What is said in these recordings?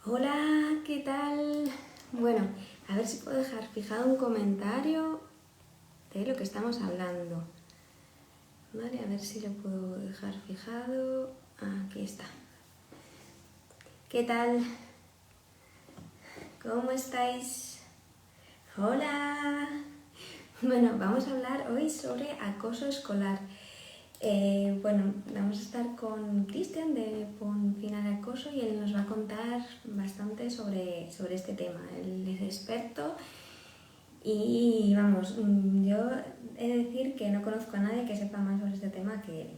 Hola, ¿qué tal? Bueno, a ver si puedo dejar fijado un comentario de lo que estamos hablando. Vale, a ver si lo puedo dejar fijado. Aquí está. ¿Qué tal? ¿Cómo estáis? Hola. Bueno, vamos a hablar hoy sobre acoso escolar. Bueno, vamos a estar con Cristian de Pon Fin al Acoso y él nos va a contar bastante sobre este tema. Él es experto y vamos, yo he de decir que no conozco a nadie que sepa más sobre este tema que él.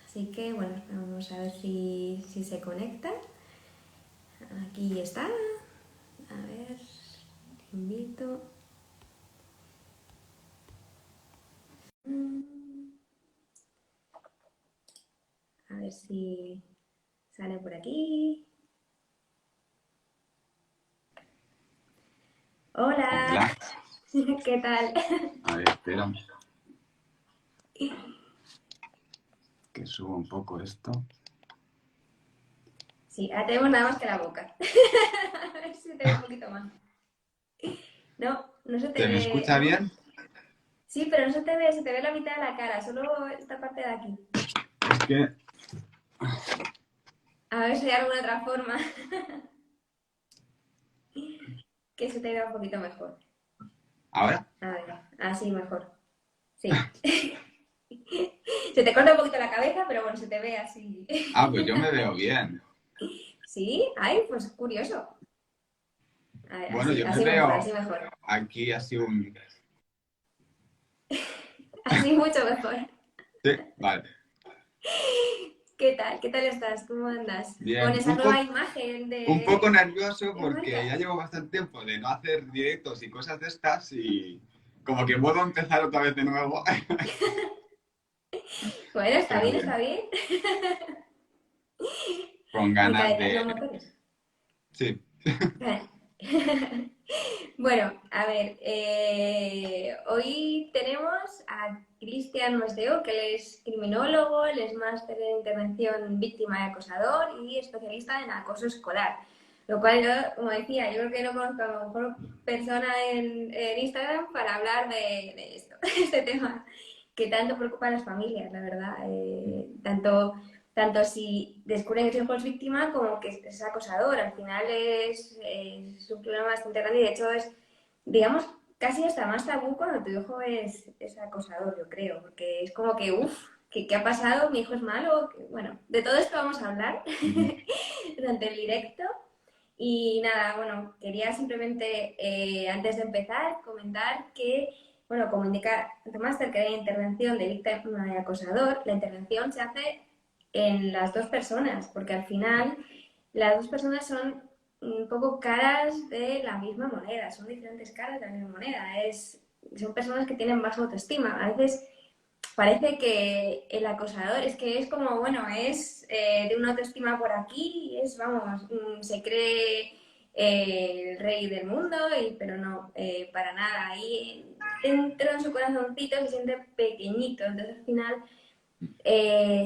Así que bueno, vamos a ver si se conecta. Aquí está. A ver, te invito. A ver si sale por aquí. Hola, Hola, ¿qué tal? a ver, espera que suba un poco esto. Sí, ahora tenemos nada más que la boca. A ver si te ve un poquito más. No, no se te ¿Se me ve, escucha ¿no? bien? Sí, pero no se te ve la mitad de la cara, solo esta parte de aquí. Es que, A ver si hay alguna otra forma que se te vea un poquito mejor. ¿ahora? A ver, así mejor. Sí. Se te corta un poquito la cabeza, pero bueno, se te ve así. Ah, pues yo me veo bien. ¿Sí? Ay, pues curioso. A ver, Bueno, yo me así mejor, veo así mejor. aquí así un... Así mucho mejor. Sí, vale. ¿Qué tal? ¿Qué tal estás? ¿Cómo andas? Con Bien, esa nueva imagen un poco de nervioso porque marca. ya llevo bastante tiempo de no hacer directos y cosas de estas y como que puedo empezar otra vez de nuevo. Bueno, está Pero bien, está bien, bien. con Me ganas calentas de... los motores. Sí. Bueno, a ver, hoy tenemos a Cristian Masdeu, que él es criminólogo, él es máster en intervención víctima de acosador y especialista en acoso escolar. Lo cual, yo, como decía, yo creo que no conozco a la mejor persona en Instagram para hablar de esto, de este tema que tanto preocupa a las familias, la verdad. Tanto si descubren que su hijo es víctima como que es acosador. Al final es un problema bastante grande y de hecho es, digamos, casi hasta más tabú cuando tu hijo es acosador, yo creo, porque es como que, uff, ¿qué ha pasado? ¿Mi hijo es malo? Bueno, de todo esto vamos a hablar durante el directo. Y nada, bueno, quería simplemente, antes de empezar, comentar que, bueno, como indica el máster que hay intervención de víctima y acosador, la intervención se hace en las dos personas, porque al final las dos personas son un poco caras de la misma moneda, son diferentes caras de la misma moneda, son personas que tienen baja autoestima. A veces parece que el acosador es que es como, bueno, es de una autoestima por aquí, es, vamos, se cree el rey del mundo, pero no, para nada. Ahí dentro de su corazoncito se siente pequeñito, entonces al final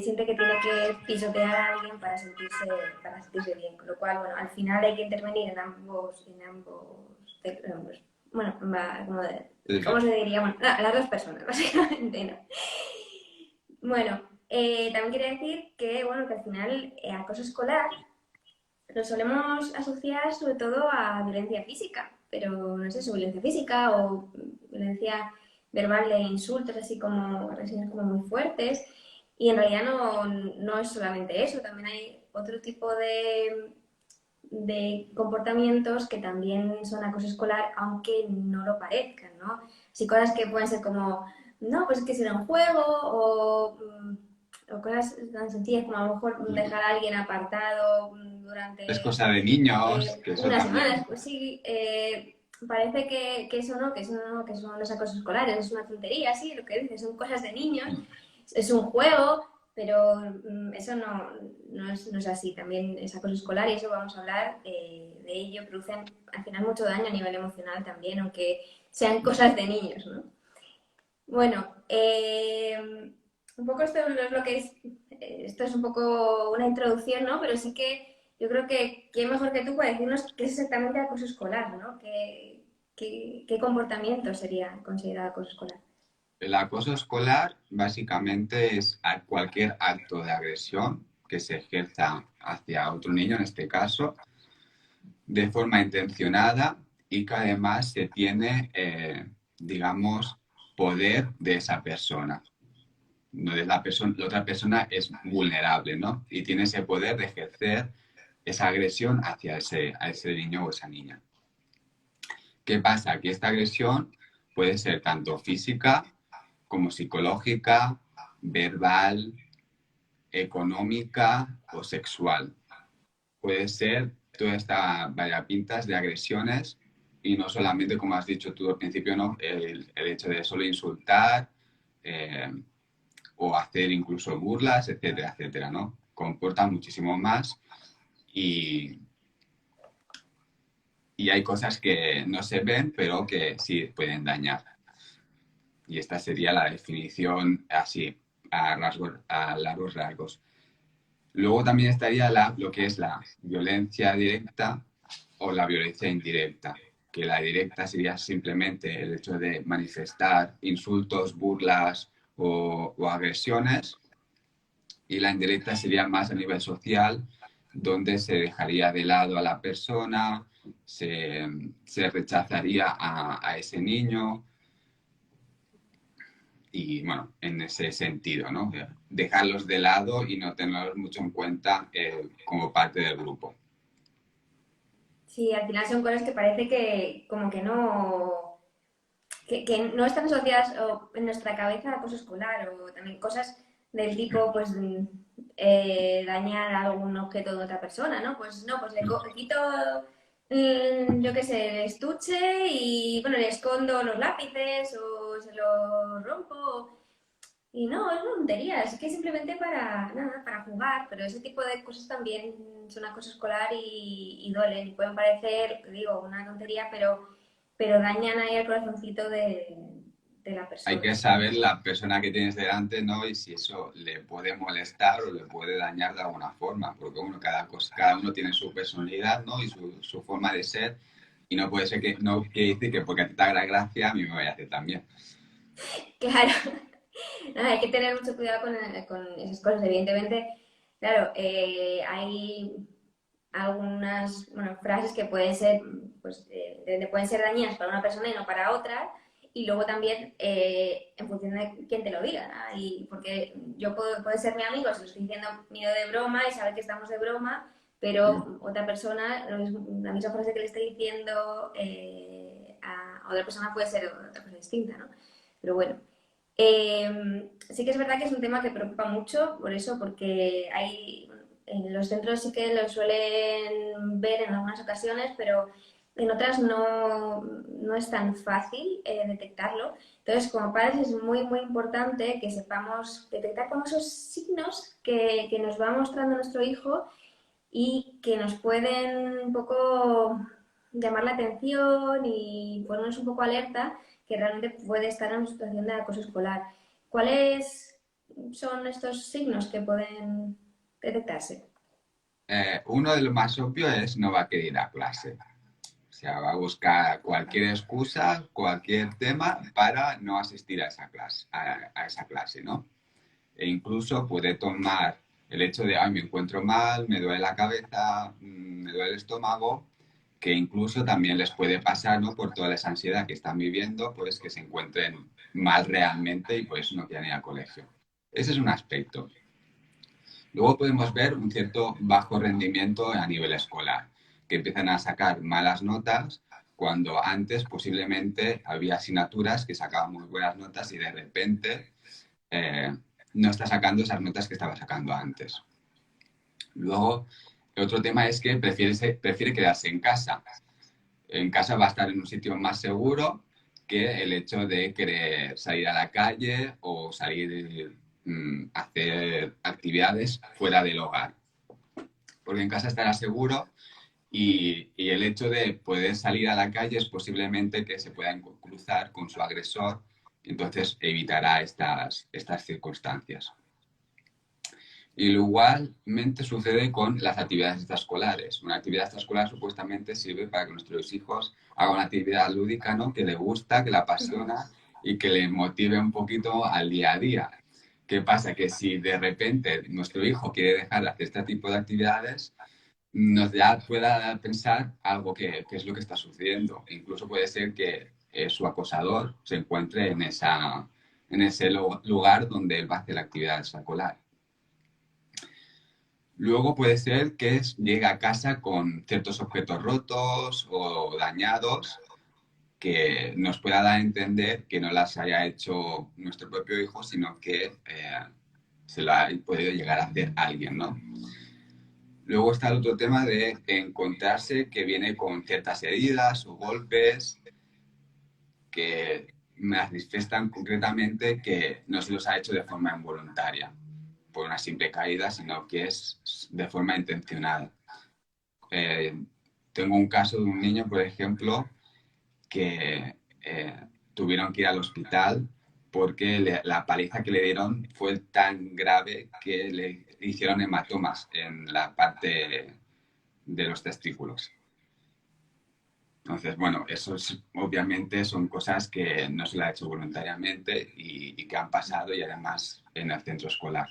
siente que tiene que pisotear a alguien para sentirse bien. Con lo cual, bueno, al final hay que intervenir bueno, Sí, ¿cómo sí. se diría? Bueno, las dos personas, básicamente, ¿no? Bueno, también quería decir que, bueno, que al final acoso escolar lo solemos asociar sobre todo a violencia física, pero no sé, si violencia física o violencia verbal de insultos, así como agresiones como muy fuertes. Y en realidad no es solamente eso, también hay otro tipo de comportamientos que también son acoso escolar, aunque no lo parezcan, ¿no? Así cosas que pueden ser como, no, pues es que será un juego o cosas tan sencillas como a lo mejor dejar a alguien apartado Es durante cosa de niños, que eso unas semanas. también. Pues sí, parece que eso no, que son los acosos escolares, es una tontería, sí, lo que dices, son cosas de niños, es un juego, pero eso no es así. También es acoso escolar y eso vamos a hablar de ello. Producen al final mucho daño a nivel emocional también, aunque sean cosas de niños, ¿no? Bueno, un poco esto no es lo que es, esto es un poco una introducción, ¿no? Pero sí que yo creo que quién mejor que tú para decirnos qué es exactamente acoso escolar, ¿no? ¿Qué comportamiento sería considerado acoso escolar? El acoso escolar básicamente es cualquier acto de agresión que se ejerza hacia otro niño, en este caso, de forma intencionada y que además se tiene, digamos, poder de esa persona. No es la otra persona es vulnerable, ¿no? Y tiene ese poder de ejercer esa agresión hacia a ese niño o esa niña. ¿Qué pasa? Que esta agresión puede ser tanto física como psicológica, verbal, económica o sexual. Puede ser toda esta variapintas de agresiones y no solamente, como has dicho tú al principio, ¿no? El hecho de solo insultar eh, o hacer incluso burlas, etcétera, etcétera, ¿no? Comporta muchísimo más y, y hay cosas que no se ven, pero que sí pueden dañar. Y esta sería la definición así, a largos rasgos. Luego también estaría lo que es la violencia directa o la violencia indirecta, que la directa sería simplemente el hecho de manifestar insultos, burlas o agresiones, y la indirecta sería más a nivel social, donde se dejaría de lado a la persona, se rechazaría a ese niño, y bueno, en ese sentido, ¿no? Dejarlos de lado y no tenerlos mucho en cuenta como parte del grupo. Sí, al final son cosas que parece que como que no están asociadas en nuestra cabeza a acoso escolar o también cosas del tipo, pues, dañar algún objeto de otra persona, ¿no? Pues no, pues le quito, yo qué sé, el estuche y, bueno, le escondo los lápices o se los rompo. Y no, es una tontería, es que simplemente para, nada, para jugar, pero ese tipo de cosas también son acoso escolar y duelen y pueden parecer, digo, una tontería, pero dañan ahí el corazoncito de la Hay persona. que saber la persona que tienes delante, ¿no? Y si eso le puede molestar o le puede dañar de alguna forma, porque bueno, cada uno tiene su personalidad, ¿no? Y su forma de ser, y no puede ser que, no quiere decir que porque a ti te haga gracia, a mí me vaya a hacer también. Claro, nada, hay que tener mucho cuidado con esas cosas, evidentemente. Claro, hay algunas, bueno, frases que pueden ser, pues, pueden ser dañinas para una persona y no para otra. Y luego también en función de quién te lo diga, ¿no? Y porque puede ser mi amigo, si lo estoy diciendo mío de broma y saber que estamos de broma, pero otra persona, la misma frase que le estoy diciendo a otra persona puede ser otra cosa distinta, ¿no? Pero bueno, sí que es verdad que es un tema que preocupa mucho, por eso, porque hay, en los centros sí que lo suelen ver en algunas ocasiones, pero en otras no es tan fácil detectarlo. Entonces, como padres es muy, muy importante que sepamos detectar como esos signos que nos va mostrando nuestro hijo y que nos pueden un poco llamar la atención y ponernos un poco alerta que realmente puede estar en una situación de acoso escolar. ¿Cuáles son estos signos que pueden detectarse? Uno de los más obvios es no va a querer ir a clase. O sea, va a buscar cualquier excusa, cualquier tema para no asistir a esa clase, a esa clase, ¿no? E incluso puede tomar el hecho de, ay, me encuentro mal, me duele la cabeza, me duele el estómago, que incluso también les puede pasar, ¿no? Por toda esa ansiedad que están viviendo, pues que se encuentren mal realmente y por eso no quieren ir al colegio. Ese es un aspecto. Luego podemos ver un cierto bajo rendimiento a nivel escolar, que empiezan a sacar malas notas cuando antes posiblemente había asignaturas que sacaban muy buenas notas y de repente eh, no está sacando esas notas que estaba sacando antes. Luego, otro tema es que prefiere quedarse en casa. En casa va a estar en un sitio más seguro que el hecho de querer salir a la calle o salir a hacer actividades fuera del hogar. Porque en casa estará seguro y el hecho de poder salir a la calle es posiblemente que se pueda cruzar con su agresor, y entonces evitará estas circunstancias. Y lo igualmente sucede con las actividades extraescolares. Una actividad extraescolar supuestamente sirve para que nuestros hijos hagan una actividad lúdica, ¿no? Que le gusta, que le apasiona y que le motive un poquito al día a día. ¿Qué pasa? Que si de repente nuestro hijo quiere dejar de hacer este tipo de actividades, nos ya pueda pensar algo que es lo que está sucediendo. Incluso puede ser que su acosador se encuentre en ese lugar donde él va a hacer la actividad escolar. Luego puede ser que llegue a casa con ciertos objetos rotos o dañados que nos pueda dar a entender que no las haya hecho nuestro propio hijo, sino que se lo ha podido llegar a hacer alguien, ¿no? Luego está el otro tema de encontrarse que viene con ciertas heridas o golpes que manifestan concretamente que no se los ha hecho de forma involuntaria, por una simple caída, sino que es de forma intencionada. Tengo un caso de un niño, por ejemplo, que tuvieron que ir al hospital porque la paliza que le dieron fue tan grave que le hicieron hematomas en la parte de los testículos. Entonces, bueno, obviamente son cosas que no se le ha hecho voluntariamente y que han pasado y además en el centro escolar.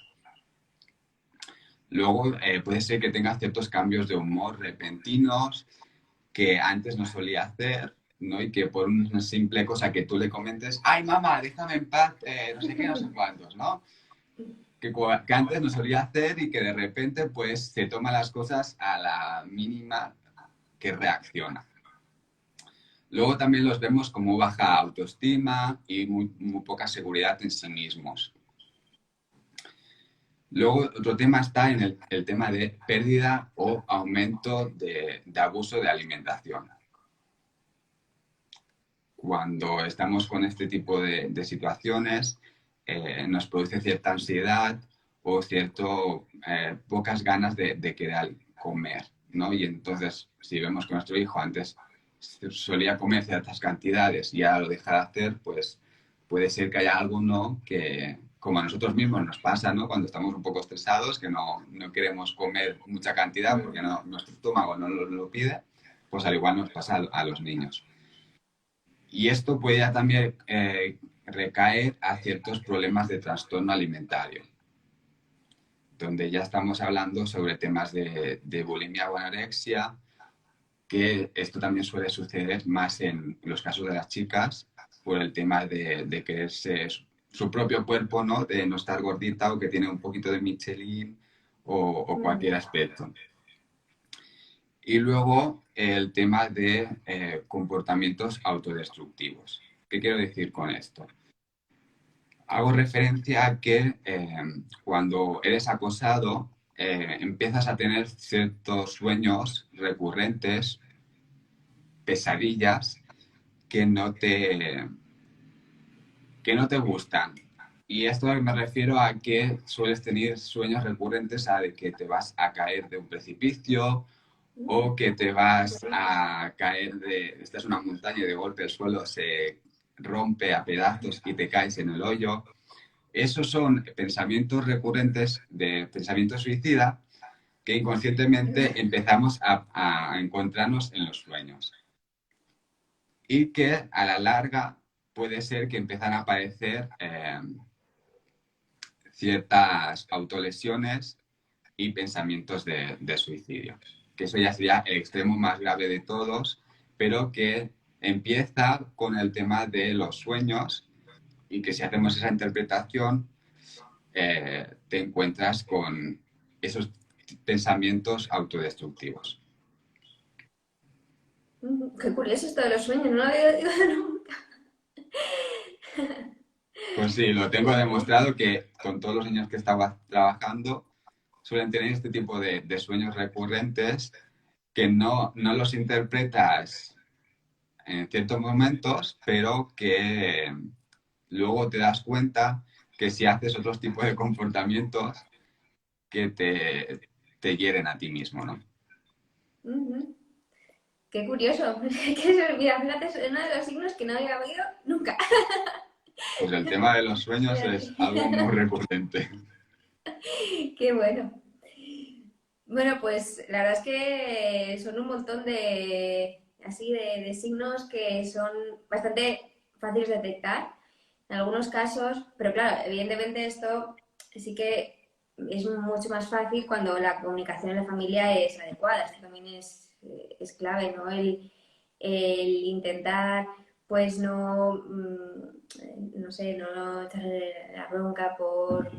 Luego puede ser que tenga ciertos cambios de humor repentinos que antes no solía hacer, ¿no? Y que por una simple cosa que tú le comentes, ¡ay, mamá, déjame en paz! No sé qué, no sé cuántos, ¿no? Que antes no solía hacer y que de repente pues se toma las cosas a la mínima que reacciona. Luego también los vemos como baja autoestima y muy poca seguridad en sí mismos. Luego, otro tema está en el tema de pérdida o aumento de abuso de alimentación. Cuando estamos con este tipo de situaciones, nos produce cierta ansiedad o pocas ganas de querer comer, ¿no? Y entonces, si vemos que nuestro hijo antes solía comer ciertas cantidades y ahora lo deja de hacer, pues puede ser que haya alguno que, como a nosotros mismos nos pasa, ¿no? Cuando estamos un poco estresados, que no queremos comer mucha cantidad porque nuestro estómago no lo pide, pues al igual nos pasa a los niños. Y esto puede ya también recaer a ciertos problemas de trastorno alimentario, donde ya estamos hablando sobre temas de bulimia o anorexia, que esto también suele suceder más en los casos de las chicas por el tema de quererse su propio cuerpo, ¿no? De no estar gordita o que tiene un poquito de Michelin o cualquier aspecto. Y luego el tema de comportamientos autodestructivos. ¿Qué quiero decir con esto? Hago referencia a que cuando eres acosado empiezas a tener ciertos sueños recurrentes, pesadillas, que no te gustan. Y esto me refiero a que sueles tener sueños recurrentes a de que te vas a caer de un precipicio o que te vas a caer esta es una montaña y de golpe el suelo se rompe a pedazos y te caes en el hoyo. Esos son pensamientos recurrentes de pensamiento suicida que inconscientemente empezamos a encontrarnos en los sueños. Y que a la larga puede ser que empiezan a aparecer ciertas autolesiones y pensamientos de suicidio. Que eso ya sería el extremo más grave de todos, pero que empieza con el tema de los sueños y que si hacemos esa interpretación te encuentras con esos pensamientos autodestructivos. Qué curioso esto de los sueños, no lo había oído nunca. Pues sí, lo tengo demostrado que con todos los niños que estaba trabajando suelen tener este tipo de sueños recurrentes que no los interpretas en ciertos momentos, pero que luego te das cuenta que si haces otros tipos de comportamientos que te hieren a ti mismo, ¿no? Qué curioso. Mira, fíjate, es uno de los signos que no había oído nunca. Pues el tema de los sueños es algo muy recurrente. Qué bueno. Bueno, pues la verdad es que son un montón de, así, de signos que son bastante fáciles de detectar en algunos casos, pero claro, evidentemente esto sí que es mucho más fácil cuando la comunicación en la familia es adecuada. Esto también es clave, ¿no? El intentar, pues no, no sé, no echarle la bronca por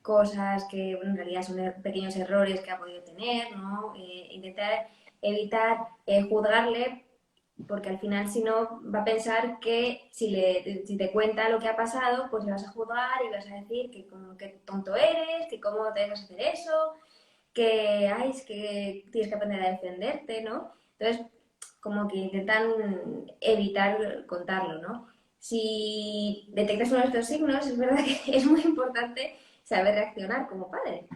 cosas que bueno, en realidad son pequeños errores que ha podido tener, ¿no? Intentar evitar juzgarle porque al final si no va a pensar que si te cuenta lo que ha pasado, pues le vas a juzgar y vas a decir que como que tonto eres, que cómo te dejas hacer eso, que, ay, es que tienes que aprender a defenderte, ¿no? Entonces, como que intentan evitar contarlo, ¿no? Si detectas uno de estos signos, es verdad que es muy importante saber reaccionar como padre.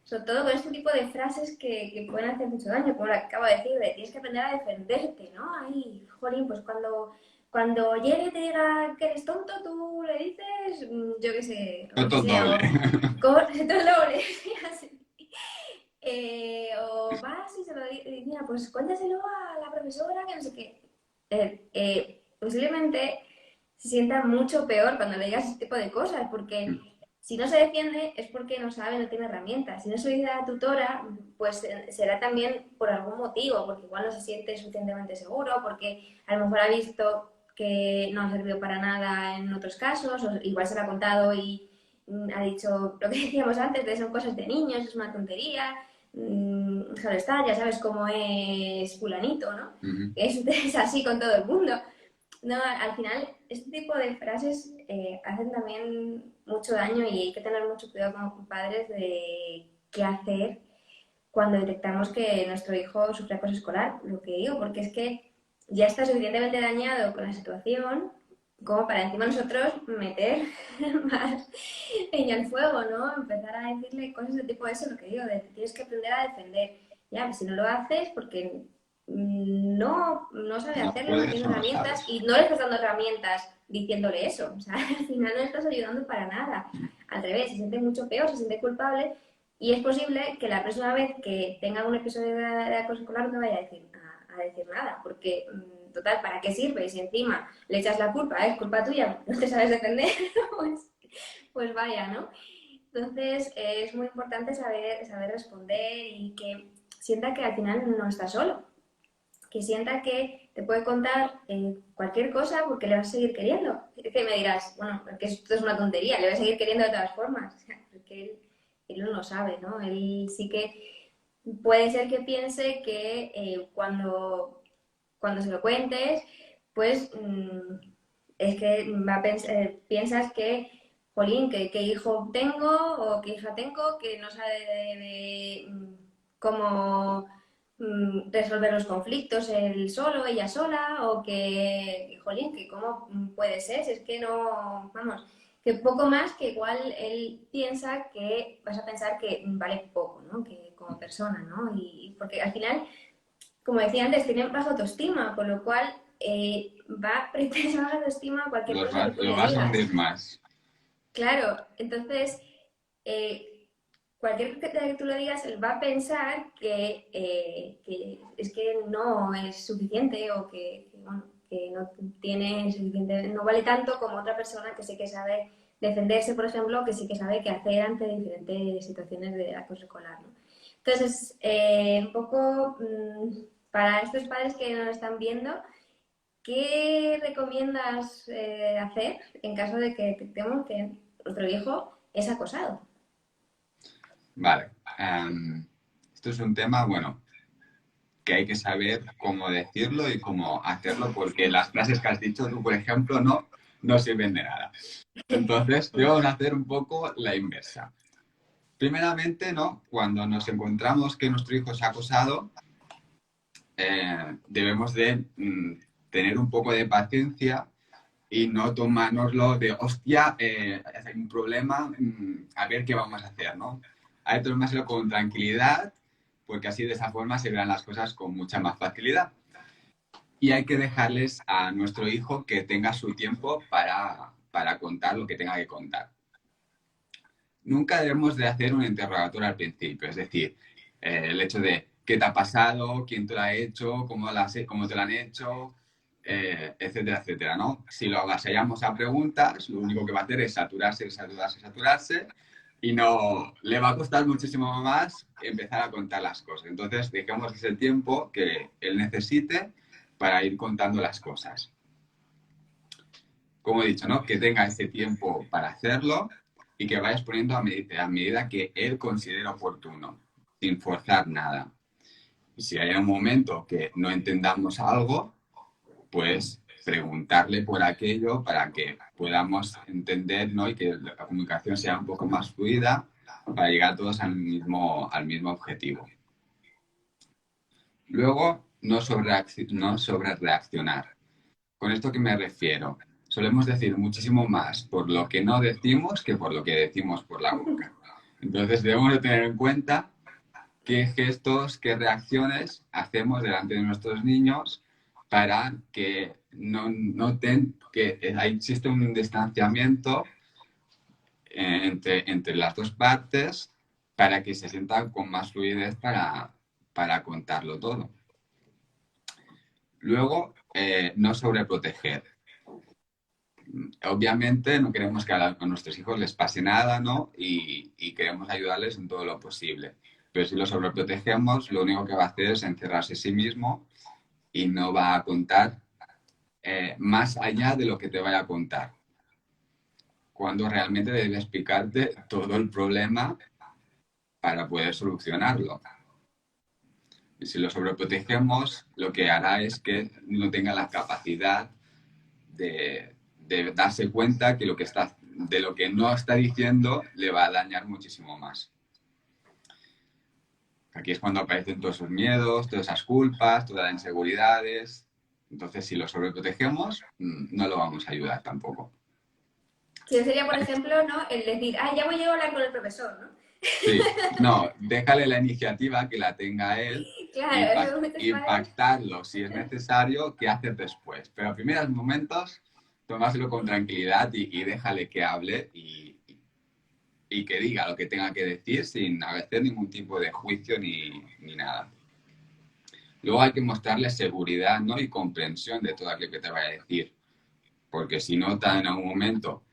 Sobre todo con este tipo de frases que pueden hacer mucho daño, como la que acabo de decir, de tienes que aprender a defenderte, ¿no? Ay, jolín, pues cuando llegue y te diga que eres tonto, tú le dices, yo qué sé, lo que Todo sea, doble. o corre todo el doble, así. O vas y se lo dices, mira, pues cuéntaselo a la profesora, que no sé qué. Posiblemente se sienta mucho peor cuando le digas ese tipo de cosas, porque si no se defiende es porque no sabe, no tiene herramientas. Si no soy la tutora, pues será también por algún motivo, porque igual no se siente suficientemente seguro, porque a lo mejor ha visto que no ha servido para nada en otros casos, o igual se lo ha contado y ha dicho lo que decíamos antes, de son cosas de niños, es una tontería, déjalo estar, ya sabes cómo es fulanito, ¿no? Ujú. Es así con todo el mundo. No, al final, este tipo de frases hacen también mucho daño y hay que tener mucho cuidado como padres de qué hacer cuando detectamos que nuestro hijo sufre acoso escolar, lo que digo, porque es que ya está suficientemente dañado con la situación como para encima nosotros meter más leña al fuego, ¿no? Empezar a decirle cosas de tipo eso, lo que digo, de tienes que aprender a defender. Ya, pues si no lo haces porque no sabe No hacerlo, no puedes tiene o no herramientas sabes. y no le estás dando herramientas diciéndole eso. O sea, al final no le estás ayudando para nada. Al revés, se siente mucho peor, se siente culpable y es posible que la próxima vez que tenga un episodio de acoso escolar no vaya a decir nada, porque total, ¿para qué sirve? Si encima le echas la culpa, es culpa tuya, no te sabes defender, pues vaya, ¿no? Entonces es muy importante saber responder y que sienta que al final no está solo, que sienta que te puede contar cualquier cosa porque le vas a seguir queriendo. Que me dirás, bueno, que esto es una tontería, le voy a seguir queriendo de todas formas, porque él no lo sabe, ¿no? Él sí que puede ser que piense que cuando se lo cuentes, pues es que piensas que, jolín, qué hijo tengo o qué hija tengo que no sabe cómo resolver los conflictos él solo, ella sola, o que, jolín, que cómo puede ser, si es que no, vamos, que poco más que igual él piensa que vas a pensar que vale poco, ¿no? Que como persona, ¿no? Y porque al final como decía antes, tienen baja autoestima, con lo cual va a pretender esa baja autoestima a cualquier cosa que tú Lo le vas a digas. hundir más. Claro, entonces, cualquier cosa que tú le digas, él va a pensar que es que no es suficiente o bueno, que no tiene suficiente, no vale tanto como otra persona que sí que sabe defenderse, por ejemplo, que sí que sabe qué hacer ante diferentes situaciones de acoso escolar, ¿no? Entonces, un poco para estos padres que nos están viendo, ¿qué recomiendas hacer en caso de que detectemos que nuestro hijo es acosado? Vale. Esto es un tema, bueno, que hay que saber cómo decirlo y cómo hacerlo, porque las frases que has dicho tú, por ejemplo, no sirven de nada. Entonces, vamos a hacer un poco la inversa. Primeramente, ¿no? Cuando nos encontramos que nuestro hijo es acosado, debemos de tener un poco de paciencia y no tomárnoslo de, hostia, hay un problema, a ver qué vamos a hacer, ¿no? Hay que tomárselo con tranquilidad, porque así de esa forma se verán las cosas con mucha más facilidad. Y hay que dejarles a nuestro hijo que tenga su tiempo para contar lo que tenga que contar. nunca debemos de hacer un interrogatorio al principio, es decir, el hecho de qué te ha pasado, quién te lo ha hecho, cómo te lo han hecho, etcétera, etcétera, ¿no? Si lo avasallamos a preguntas, lo único que va a hacer es saturarse, saturarse, saturarse y no le va a costar muchísimo más empezar a contar las cosas. Entonces, dejemos ese tiempo que él necesite para ir contando las cosas. Como he dicho, ¿no? Que tenga ese tiempo para hacerlo y que vayas poniendo a medida que él considere oportuno, sin forzar nada. Y si hay un momento que no entendamos algo, pues preguntarle por aquello para que podamos entender, ¿no? Y que la comunicación sea un poco más fluida para llegar todos al mismo objetivo. Luego, no sobre reaccionar. ¿Con esto qué me refiero? Solemos decir muchísimo más por lo que no decimos que por lo que decimos por la boca. Entonces debemos de tener en cuenta qué gestos, qué reacciones hacemos delante de nuestros niños para que no noten que existe un distanciamiento entre las dos partes para que se sientan con más fluidez para contarlo todo. Luego, no sobreproteger. Obviamente no queremos que a nuestros hijos les pase nada, ¿no? Y queremos ayudarles en todo lo posible. Pero si lo sobreprotegemos, lo único que va a hacer es encerrarse a sí mismo y no va a contar más allá de lo que te vaya a contar. Cuando realmente debe explicarte todo el problema para poder solucionarlo. Y si lo sobreprotegemos, lo que hará es que no tenga la capacidad de darse cuenta que de lo que no está diciendo le va a dañar muchísimo más. Aquí es cuando aparecen todos esos miedos, todas esas culpas, todas las inseguridades. Entonces, si lo sobreprotegemos, no lo vamos a ayudar tampoco. Si no sería, por ejemplo, ¿no? El decir, ah, ya voy a hablar con el profesor, ¿no? Sí, no, déjale la iniciativa que la tenga él, Claro, esos momentos padres. impactarlo si es necesario, qué hacer después. Pero a primeros momentos, tómaselo con tranquilidad y déjale que hable y que diga lo que tenga que decir sin hacer ningún tipo de juicio ni nada. Luego hay que mostrarle seguridad, ¿no? Y comprensión de todo aquello que te vaya a decir. Porque si nota en algún momento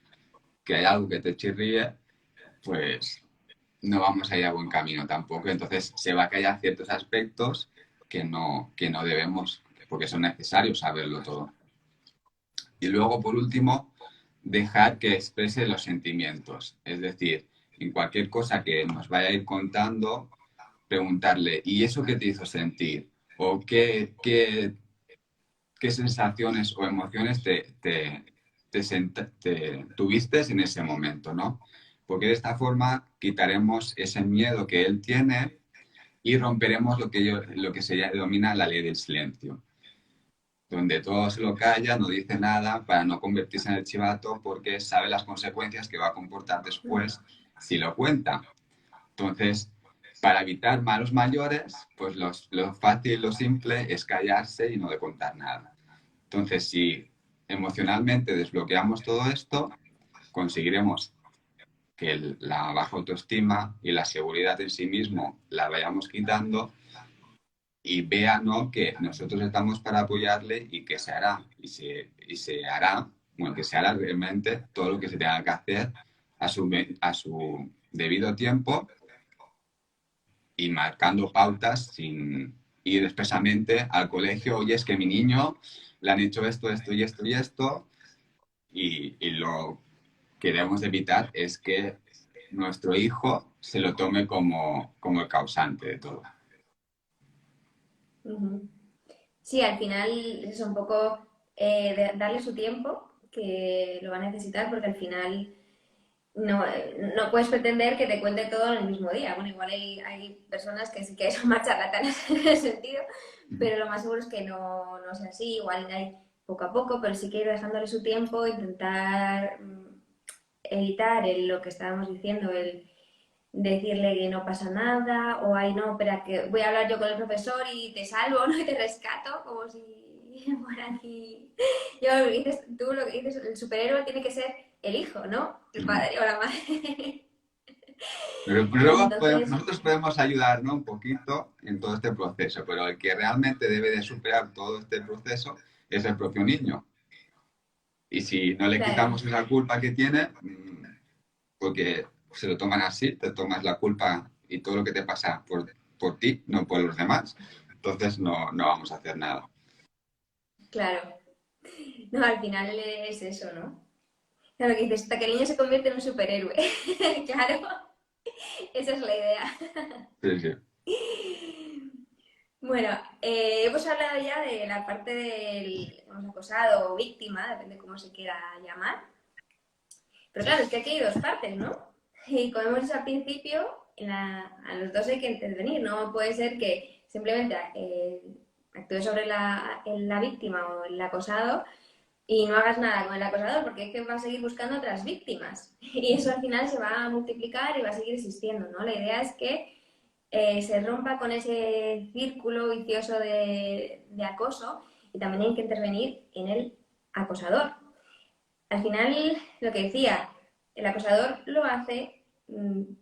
que hay algo que te chirríe, pues no vamos a ir a buen camino tampoco. Entonces se va a callar ciertos aspectos que no debemos, porque son necesarios saberlo todo. Y luego, por último, dejar que exprese los sentimientos. Es decir, en cualquier cosa que nos vaya a ir contando, preguntarle, ¿y eso qué te hizo sentir? ¿O qué sensaciones o emociones tuviste en ese momento, ¿no? Porque de esta forma quitaremos ese miedo que él tiene y romperemos lo que se denomina la ley del silencio, donde todo se lo calla, no dice nada para no convertirse en el chivato porque sabe las consecuencias que va a comportar después si lo cuenta. Entonces, para evitar malos mayores, pues lo fácil, lo simple es callarse y no de contar nada. Entonces, si emocionalmente desbloqueamos todo esto, conseguiremos que la baja autoestima y la seguridad en sí mismo la vayamos quitando y vea, ¿no? Que nosotros estamos para apoyarle y que se hará. Y se hará, bueno, que se hará realmente todo lo que se tenga que hacer a su debido tiempo y marcando pautas sin ir expresamente al colegio, oye, es que mi niño le han hecho esto, esto y esto y esto, y lo que debemos evitar es que nuestro hijo se lo tome como el causante de todo. Uh-huh. Sí, al final es un poco darle su tiempo, que lo va a necesitar, porque al final no puedes pretender que te cuente todo en el mismo día. Bueno, igual hay personas que sí que son más charlatanas en ese sentido, pero lo más seguro es que no sea así. Igual hay poco a poco, pero sí que ir dejándole su tiempo, intentar evitar lo que estábamos diciendo, el decirle que no pasa nada, o ay no, espera que voy a hablar yo con el profesor y te salvo, ¿no? Y te rescato, como si fuera aquí. Yo, dices, tú lo que dices, el superhéroe tiene que ser el hijo, ¿no? El padre o la madre. Pero luego Entonces, nosotros podemos ayudar, ¿no? Un poquito en todo este proceso, pero el que realmente debe de superar todo este proceso es el propio niño. Y si no le claro, quitamos esa culpa que tiene, porque se lo toman así, te tomas la culpa y todo lo que te pasa por ti, no por los demás, entonces no vamos a hacer nada. claro. No, al final es eso, ¿no? Claro, que dices, hasta que el niño se convierte en un superhéroe. Claro, esa es la idea. Sí, sí. Bueno, hemos hablado ya de la parte del digamos, acosado o víctima, depende de cómo se quiera llamar. Pero claro, es que aquí hay dos partes, ¿no? Y como hemos dicho al principio, a los dos hay que intervenir. No puede ser que simplemente actúe sobre la víctima o el acosado y no hagas nada con el acosador, porque es que va a seguir buscando otras víctimas. Y eso al final se va a multiplicar y va a seguir existiendo, ¿no? La idea es que se rompa con ese círculo vicioso de acoso y también hay que intervenir en el acosador. Al final, lo que decía, el acosador lo hace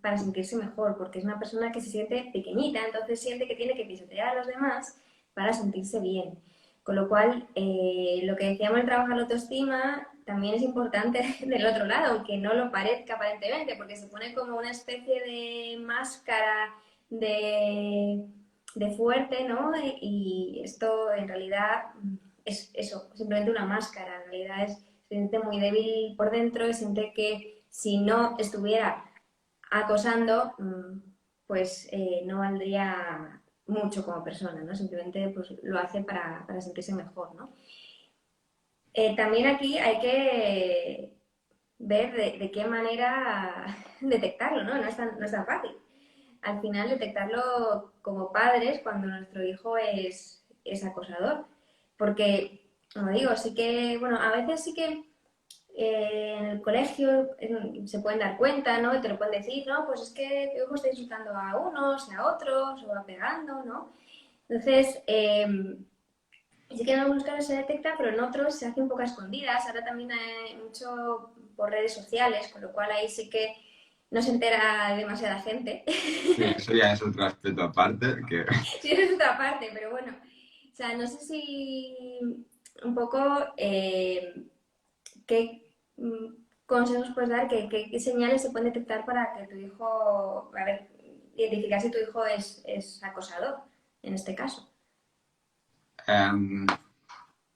para sentirse mejor, porque es una persona que se siente pequeñita, entonces siente que tiene que pisotear a los demás para sentirse bien. Con lo cual, lo que decíamos en trabajar la autoestima también es importante del otro lado, aunque no lo parezca aparentemente, porque se pone como una especie de máscara de, de fuerte, ¿no? Y esto en realidad es eso, simplemente una máscara, en realidad es se siente muy débil por dentro y siente que si no estuviera acosando, pues no valdría mucho como persona, ¿no? Simplemente pues, lo hace para sentirse mejor, ¿no? También aquí hay que ver de qué manera detectarlo, ¿no? No es tan fácil. Al final, detectarlo como padres cuando nuestro hijo es acosador. Porque, como digo, sí que, bueno, a veces sí que en el colegio se pueden dar cuenta, ¿no? Y te lo pueden decir, ¿no? Pues es que tu hijo está insultando a unos, a otros, o va pegando, ¿no? Entonces, sí que en algunos casos se detecta, pero en otros se hace un poco a escondidas. Ahora también hay mucho por redes sociales, con lo cual ahí sí que no se entera demasiada gente. Sí, eso ya es otro aspecto aparte que Sí, eso es otra parte, pero bueno. O sea, no sé si un poco qué consejos puedes dar, qué señales se pueden detectar para que tu hijo, a ver, identificar si tu hijo es acosador, en este caso. em,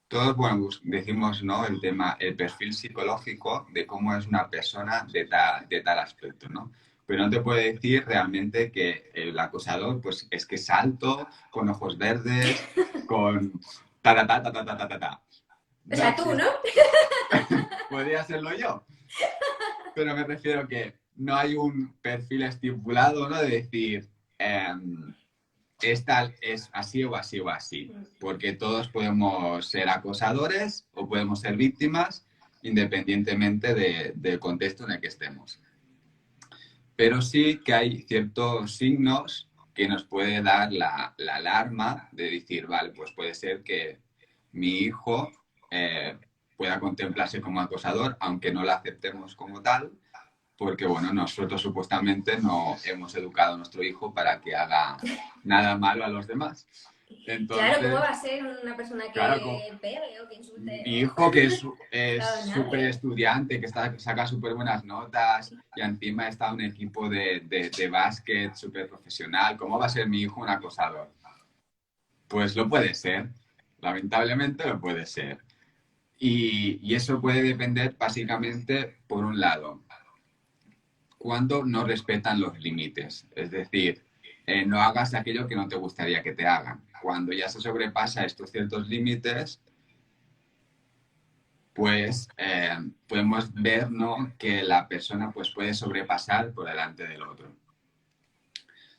todos, bueno, decimos, ¿no? El tema, el perfil psicológico de cómo es una persona de tal aspecto, ¿no? Pero no te puede decir realmente que el acosador, pues, es que es alto, con ojos verdes, con ta ta ta ta ta ta ta ta. Ta. O No sea, tú, ¿no? existe. Podría serlo yo, pero me refiero que no hay un perfil estipulado, ¿no? De decir, esta es así o así o así, porque todos podemos ser acosadores o podemos ser víctimas independientemente del contexto en el que estemos. Pero sí que hay ciertos signos que nos puede dar la alarma de decir, vale, pues puede ser que mi hijo pueda contemplarse como acosador, aunque no lo aceptemos como tal, porque bueno, nosotros supuestamente no hemos educado a nuestro hijo para que haga nada malo a los demás. Claro, ¿cómo Entonces, va a ser una persona claro, que pegue o que insulte? mi hijo que es Claro, súper nadie. estudiante, que saca súper buenas notas y encima está en un equipo de básquet súper profesional, ¿cómo va a ser mi hijo un acosador? Pues lo puede ser, lamentablemente lo puede ser. Y eso puede depender básicamente, por un lado, cuando no respetan los límites. Es decir, no hagas aquello que no te gustaría que te hagan. Cuando ya se sobrepasa estos ciertos límites, pues podemos ver, ¿no? Que la persona pues, puede sobrepasar por delante del otro.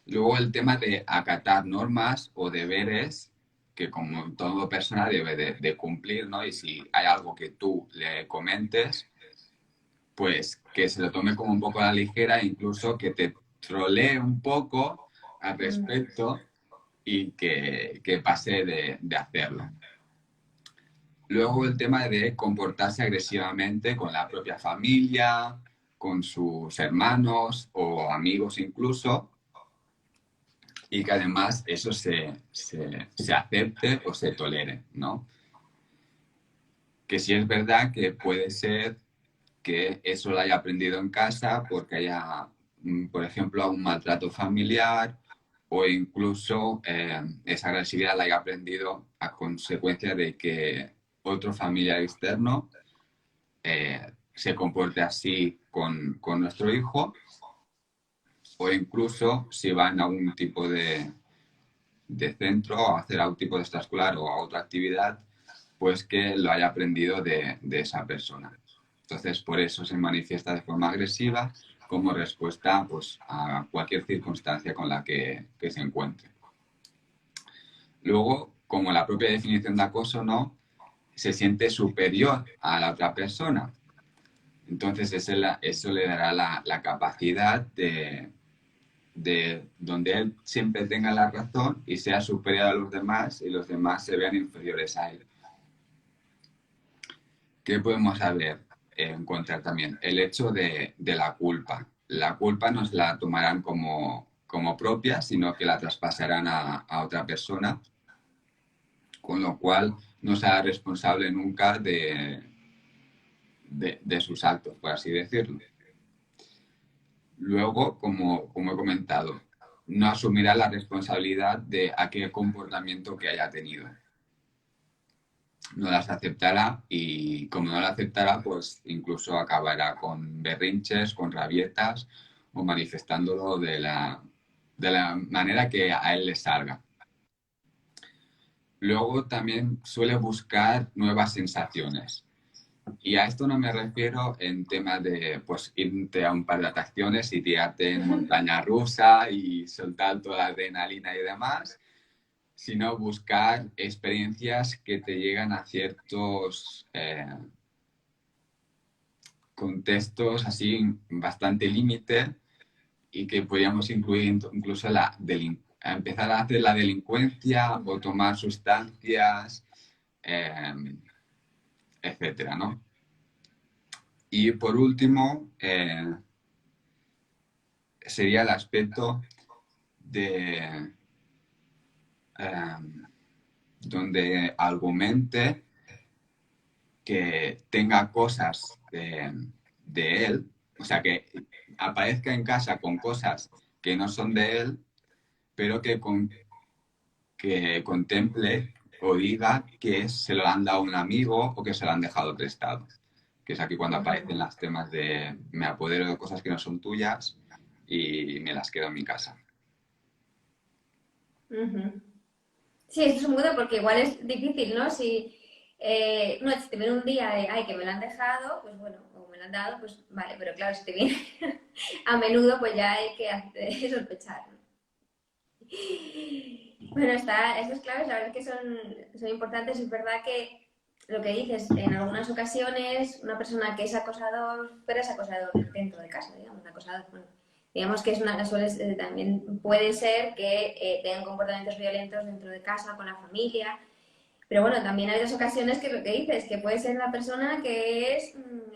Luego el tema de acatar normas o deberes que como toda persona debe de cumplir, ¿no? Y si hay algo que tú le comentes, pues que se lo tome como un poco a la ligera, incluso que te trolee un poco al respecto y que pase de hacerlo. Luego el tema de comportarse agresivamente con la propia familia con sus hermanos o amigos incluso, y que además eso se acepte o se tolere, ¿no? Que sí es verdad que puede ser que eso lo haya aprendido en casa porque haya, por ejemplo, un maltrato familiar o incluso esa agresividad la haya aprendido a consecuencia de que otro familiar externo se comporte así con nuestro hijo, o incluso si va en algún tipo de centro a hacer algún tipo de extraescolar o a otra actividad, pues que lo haya aprendido de esa persona. Entonces, por eso se manifiesta de forma agresiva como respuesta pues, a cualquier circunstancia con la que se encuentre. Luego, como la propia definición de acoso, ¿no? Se siente superior a la otra persona. Entonces, eso le dará la capacidad de donde él siempre tenga la razón y sea superior a los demás y los demás se vean inferiores a él. ¿Qué podemos saber? Encontrar también el hecho de la culpa. La culpa no se la tomarán como propia, sino que la traspasarán a otra persona, con lo cual no será responsable nunca de sus actos, por así decirlo. Luego, como he comentado, no asumirá la responsabilidad de aquel comportamiento que haya tenido. No las aceptará y como no la aceptará, pues incluso acabará con berrinches, con rabietas o manifestándolo de la manera que a él le salga. Luego también suele buscar nuevas sensaciones. Y a esto no me refiero en temas de pues irte a un par de atracciones y tirarte en montaña rusa y soltar toda la adrenalina y demás, sino buscar experiencias que te llegan a ciertos contextos así bastante límite y que podríamos incluir incluso a empezar a hacer la delincuencia o tomar sustancias, etcétera, ¿no? Y por último, sería el aspecto de donde argumente que tenga cosas de él, o sea, que aparezca en casa con cosas que no son de él, pero que contemple o diga que se lo han dado a un amigo o que se lo han dejado prestado. Que es aquí cuando aparecen los temas de me apodero de cosas que no son tuyas y me las quedo en mi casa. Sí, esto es un mundo porque igual es difícil, ¿no? Si te viene un día de, ay, que me lo han dejado, pues bueno, o me lo han dado, pues vale, pero claro, si te viene a menudo, pues ya hay que sospechar, ¿no? Bueno, estas claves la verdad es que son importantes. Es verdad que lo que dices, en algunas ocasiones una persona que es acosador, pero es acosador dentro de casa, digamos, acosador, bueno, digamos que también puede ser que tengan comportamientos violentos dentro de casa, con la familia, pero bueno, también hay otras ocasiones que lo que dices, que puede ser una persona que es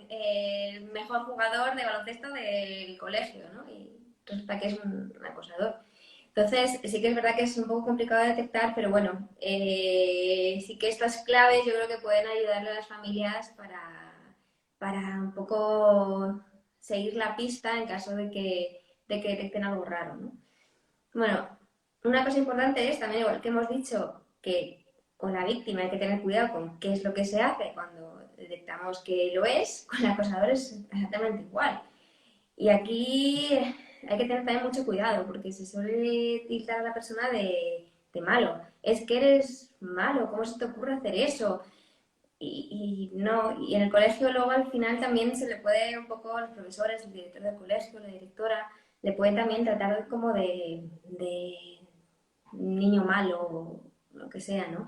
el mejor jugador de baloncesto del colegio, ¿no? Y resulta que es un acosador. Entonces, sí que es verdad que es un poco complicado de detectar, pero bueno, sí que estas claves yo creo que pueden ayudarle a las familias para un poco seguir la pista en caso de que detecten algo raro, ¿no? Bueno, una cosa importante es también, igual que hemos dicho, que con la víctima hay que tener cuidado con qué es lo que se hace cuando detectamos que lo es, con el acosador es exactamente igual. Y aquí hay que tener también mucho cuidado porque se suele tildar a la persona de malo. Es que eres malo, ¿cómo se te ocurre hacer eso? Y no, y en el colegio luego al final también se le puede un poco, los profesores, el director del colegio, la directora, le pueden también tratar como de niño malo o lo que sea, ¿no?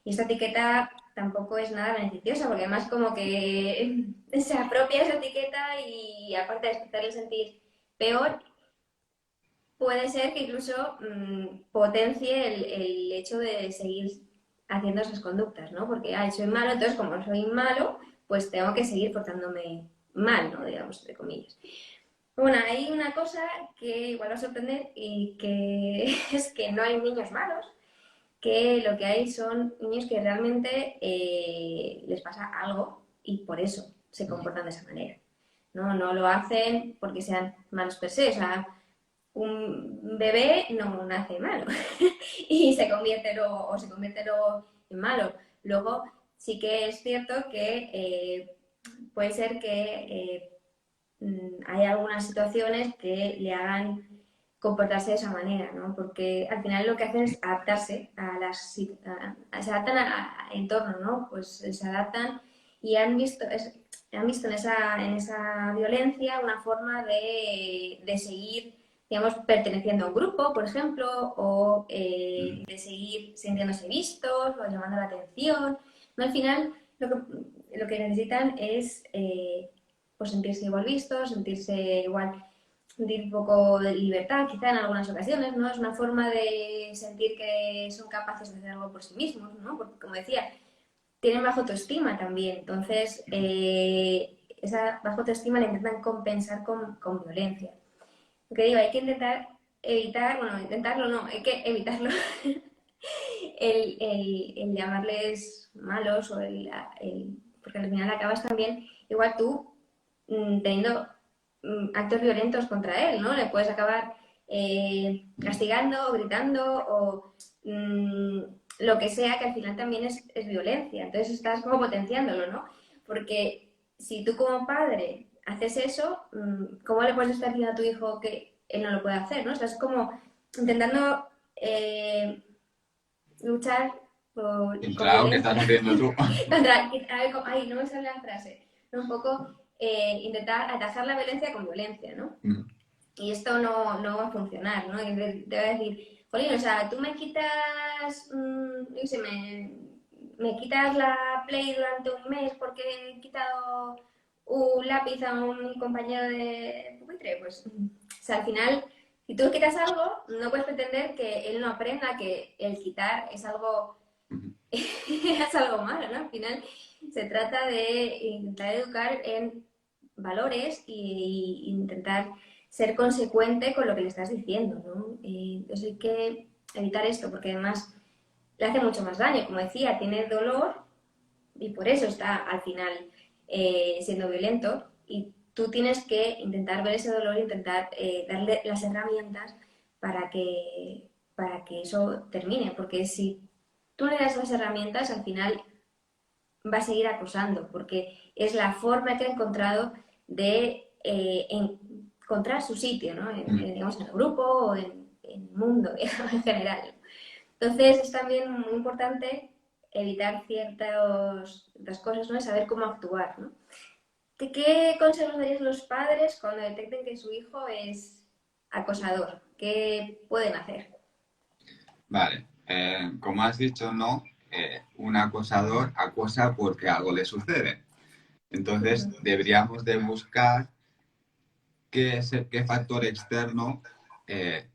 Y esta etiqueta tampoco es nada beneficiosa porque además como que se apropia esa etiqueta y aparte de hacerle sentir peor, puede ser que incluso potencie el hecho de seguir haciendo esas conductas, ¿no? Porque, ay, soy malo, entonces como soy malo, pues tengo que seguir portándome mal, ¿no? Digamos, entre comillas. Bueno, hay una cosa que igual va a sorprender y que es que no hay niños malos, que lo que hay son niños que realmente les pasa algo y por eso se comportan de esa manera. No, no lo hacen porque sean malos per se, o sea, un bebé no nace malo y se convierte luego en malo. Luego sí que es cierto que puede ser que hay algunas situaciones que le hagan comportarse de esa manera, ¿no? Porque al final lo que hacen es adaptarse a las se adaptan a entorno, ¿no? Pues se adaptan y han visto en esa violencia una forma de seguir, digamos, perteneciendo a un grupo, por ejemplo, o de seguir sintiéndose vistos o llamando la atención. ¿No? Al final lo que necesitan es pues sentirse igual vistos, sentirse igual, sentir un poco de libertad, quizá en algunas ocasiones, ¿no? Es una forma de sentir que son capaces de hacer algo por sí mismos, ¿no? Porque, como decía, tienen baja autoestima también, entonces esa baja autoestima la intentan compensar con violencia. Lo que digo, hay que intentar evitar, bueno, intentarlo no, hay que evitarlo, el llamarles malos o porque al final acabas también, igual tú teniendo actos violentos contra él, ¿no? Le puedes acabar castigando o gritando o lo que sea, que al final también es violencia. Entonces estás como potenciándolo, ¿no? Porque si tú como padre haces eso, ¿cómo le puedes estar diciendo a tu hijo que él no lo puede hacer, ¿no? Estás como intentando luchar con Claro, ¿qué estás violencia haciendo tú? contra, ay, no me sale la frase, un poco intentar atajar la violencia con violencia, ¿no? Y esto no va a funcionar, ¿no? Y te va a decir, Jolín, o sea, tú me quitas, yo sé, me quitas la Play durante un mes porque he quitado un lápiz a un compañero de pupitre, pues, o sea, al final, si tú quitas algo, no puedes pretender que él no aprenda que el quitar es algo es algo malo, ¿no? Al final se trata de intentar educar en valores e intentar ser consecuente con lo que le estás diciendo, ¿no? Entonces hay que evitar esto porque además le hace mucho más daño, como decía, tiene dolor y por eso está al final siendo violento y tú tienes que intentar ver ese dolor e intentar darle las herramientas para para que eso termine, porque si tú le das las herramientas, al final va a seguir acosando, porque es la forma que ha encontrado de encontrar su sitio, ¿no? Digamos, en el grupo o en el mundo en general. Entonces es también muy importante evitar ciertas cosas, ¿no? Y saber cómo actuar, ¿no? ¿Qué consejos darías a los padres cuando detecten que su hijo es acosador? ¿Qué pueden hacer? Vale, como has dicho, no, un acosador acosa porque algo le sucede. Entonces, deberíamos de buscar qué factor externo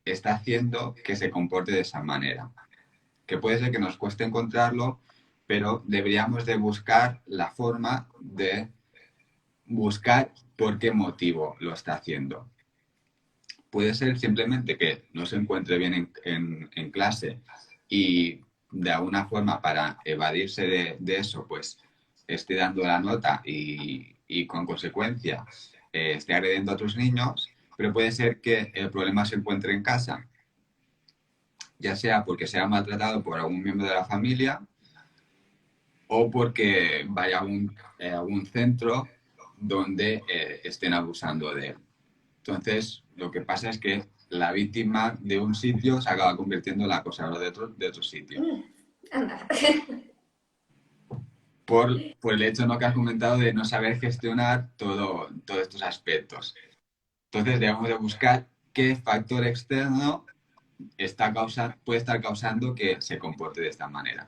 está haciendo que se comporte de esa manera. Que puede ser que nos cueste encontrarlo, pero deberíamos de buscar la forma de buscar por qué motivo lo está haciendo. Puede ser simplemente que no se encuentre bien en clase y de alguna forma para evadirse de eso, pues esté dando la nota y con consecuencia esté agrediendo a otros niños, pero puede ser que el problema se encuentre en casa, ya sea porque sea maltratado por algún miembro de la familia o porque vaya a un centro donde estén abusando de él. Entonces, lo que pasa es que la víctima de un sitio se acaba convirtiendo en la acosadora de otro sitio. Anda. Por el hecho ¿no? que has comentado de no saber gestionar todos estos aspectos. Entonces, debemos de buscar qué factor externo puede estar causando que se comporte de esta manera.